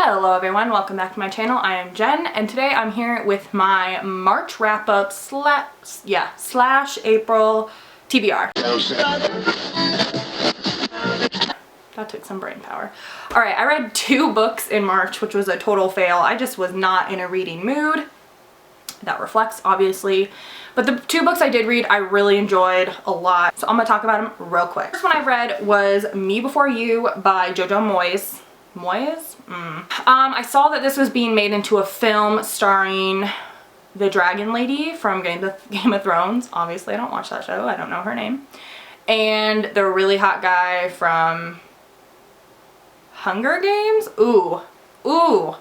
Hello everyone, welcome back to my channel. I am Jen, and today I'm here with my March wrap-up slash April TBR. That took some brain power. Alright, I read 2 books in March, which was a total fail. I just was not in a reading mood. That reflects, obviously. But the 2 books I did read, I really enjoyed a lot. So I'm going to talk about them real quick. The first one I read was Me Before You by Jojo Moyes. Moyes? I saw that this was being made into a film starring the dragon lady from Game of Thrones. Obviously, I don't watch that show. I don't know her name. And the really hot guy from Hunger Games? Ooh,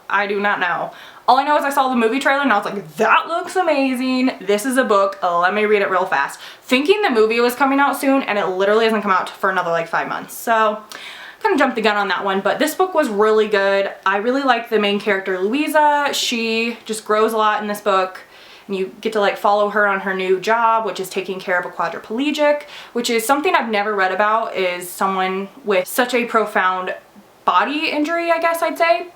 I do not know. All I know is I saw the movie trailer and I was like, that looks amazing. This is a book. Let me read it real fast. Thinking the movie was coming out soon, and it literally hasn't come out for another like 5 months. So kind of jumped the gun on that one, but this book was really good. I really like the main character, Louisa. She just grows a lot in this book, and you get to like follow her on her new job, which is taking care of a quadriplegic, which is something I've never read about, is someone with such a profound body injury, I guess I'd say.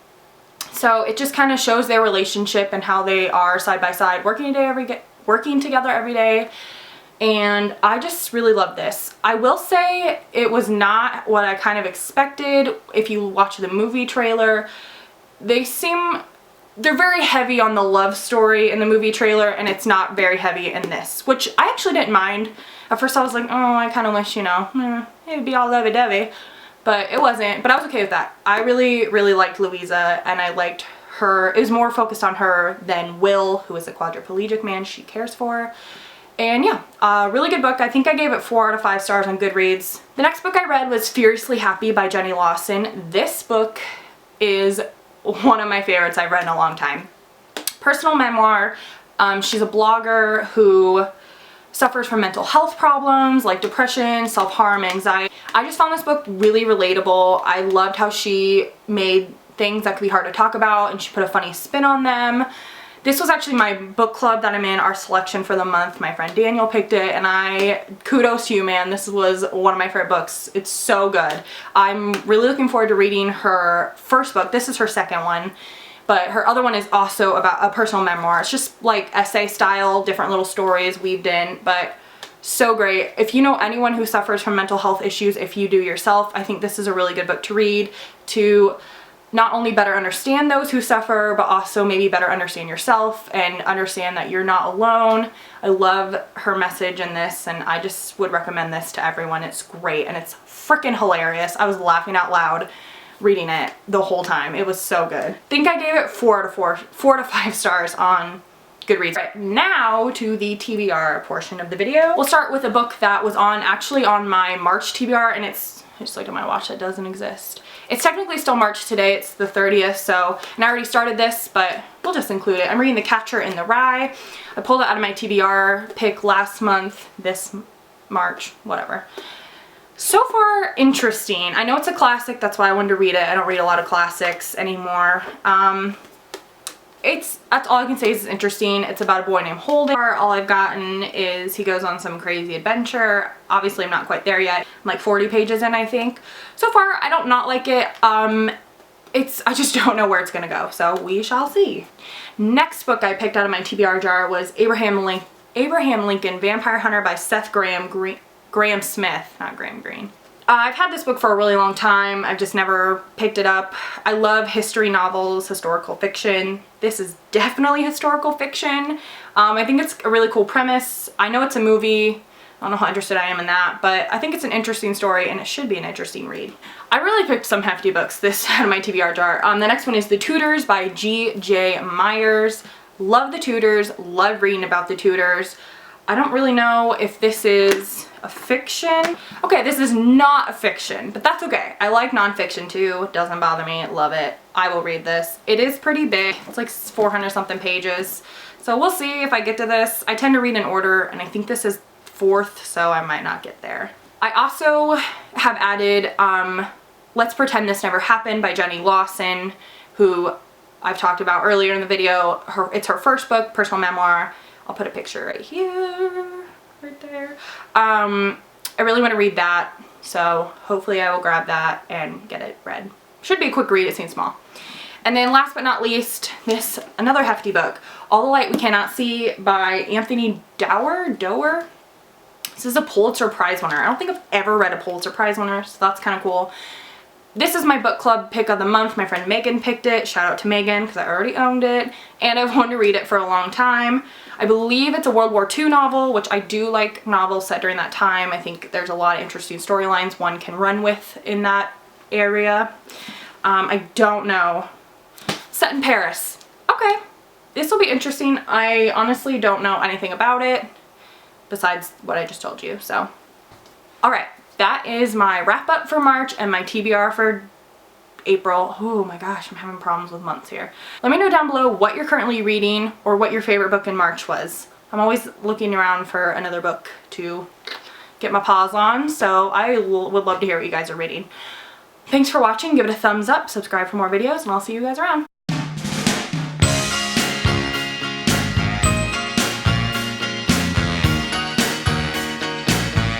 So it just kind of shows their relationship and how they are side by side, working together every day. And I just really love this. I will say it was not what I kind of expected. If you watch the movie trailer, they're very heavy on the love story in the movie trailer, and it's not very heavy in this, which I actually didn't mind. At first I was like, oh, I kind of wish, it would be all lovey-dovey, but it wasn't. But I was okay with that. I really, really liked Louisa, and I liked her. It was more focused on her than Will, who is a quadriplegic man she cares for. And yeah, really good book. I think I gave it 4 out of 5 stars on Goodreads. The next book I read was Furiously Happy by Jenny Lawson. This book is one of my favorites I've read in a long time. Personal memoir. She's a blogger who suffers from mental health problems like depression, self-harm, anxiety. I just found this book really relatable. I loved how she made things that could be hard to talk about, and she put a funny spin on them. This was actually my book club that I'm in, our selection for the month. My friend Daniel picked it, and kudos to you, man. This was one of my favorite books. It's so good. I'm really looking forward to reading her first book. This is her second one, but her other one is also about a personal memoir. It's just like essay style, different little stories weaved in, but so great. If you know anyone who suffers from mental health issues, if you do yourself, I think this is a really good book to read to not only better understand those who suffer, but also maybe better understand yourself and understand that you're not alone. I love her message in this, and I just would recommend this to everyone. It's great, and it's freaking hilarious. I was laughing out loud reading it the whole time. It was so good. I think I gave it 4 to 5 stars on Goodreads. Right, now to the TBR portion of the video. We'll start with a book that was actually on my March TBR, and I just looked at my watch, that doesn't exist. It's technically still March today, it's the 30th, and I already started this, but we'll just include it. I'm reading The Catcher in the Rye. I pulled it out of my TBR pick last month, this March, whatever. So far, interesting. I know it's a classic, that's why I wanted to read it. I don't read a lot of classics anymore. That's all I can say is it's interesting. It's about a boy named Holden. All I've gotten is he goes on some crazy adventure. Obviously, I'm not quite there yet. I'm like 40 pages in, I think. So far, I don't not like it. I just don't know where it's gonna go, so we shall see. Next book I picked out of my TBR jar was Abraham Lincoln, Vampire Hunter by Seth Grahame Smith, not Graham Greene. I've had this book for a really long time. I've just never picked it up. I love history novels, historical fiction. This is definitely historical fiction. I think it's a really cool premise. I know it's a movie. I don't know how interested I am in that, but I think it's an interesting story, and it should be an interesting read. I really picked some hefty books this out of my TBR jar. The next one is The Tudors by GJ Meyer. Love The Tudors. Love reading about The Tudors. I don't really know if this is a fiction. Okay, this is not a fiction, but that's okay. I like nonfiction too. It doesn't bother me. Love it. I will read this. It is pretty big. It's like 400 something pages. So we'll see if I get to this. I tend to read in order, and I think this is 4th, so I might not get there. I also have added Let's Pretend This Never Happened by Jenny Lawson, who I've talked about earlier in the video. It's her first book, personal memoir. I'll put a picture right here, right there. I really want to read that, so hopefully I will grab that and get it read. Should be a quick read, it seems small. And then last but not least, another hefty book, All the Light We Cannot See by Anthony Doerr. This is a Pulitzer Prize winner. I don't think I've ever read a Pulitzer Prize winner, so that's kind of cool. This is my book club pick of the month. My friend Megan picked it. Shout out to Megan because I already owned it and I've wanted to read it for a long time. I believe it's a World War II novel, which I do like novels set during that time. I think there's a lot of interesting storylines one can run with in that area. I don't know. Set in Paris. Okay, this will be interesting. I honestly don't know anything about it besides what I just told you, so. All right, that is my wrap up for March and my TBR for April. Oh my gosh, I'm having problems with months here. Let me know down below what you're currently reading or what your favorite book in March was. I'm always looking around for another book to get my paws on, so I would love to hear what you guys are reading. Thanks for watching. Give it a thumbs up, subscribe for more videos, and I'll see you guys around.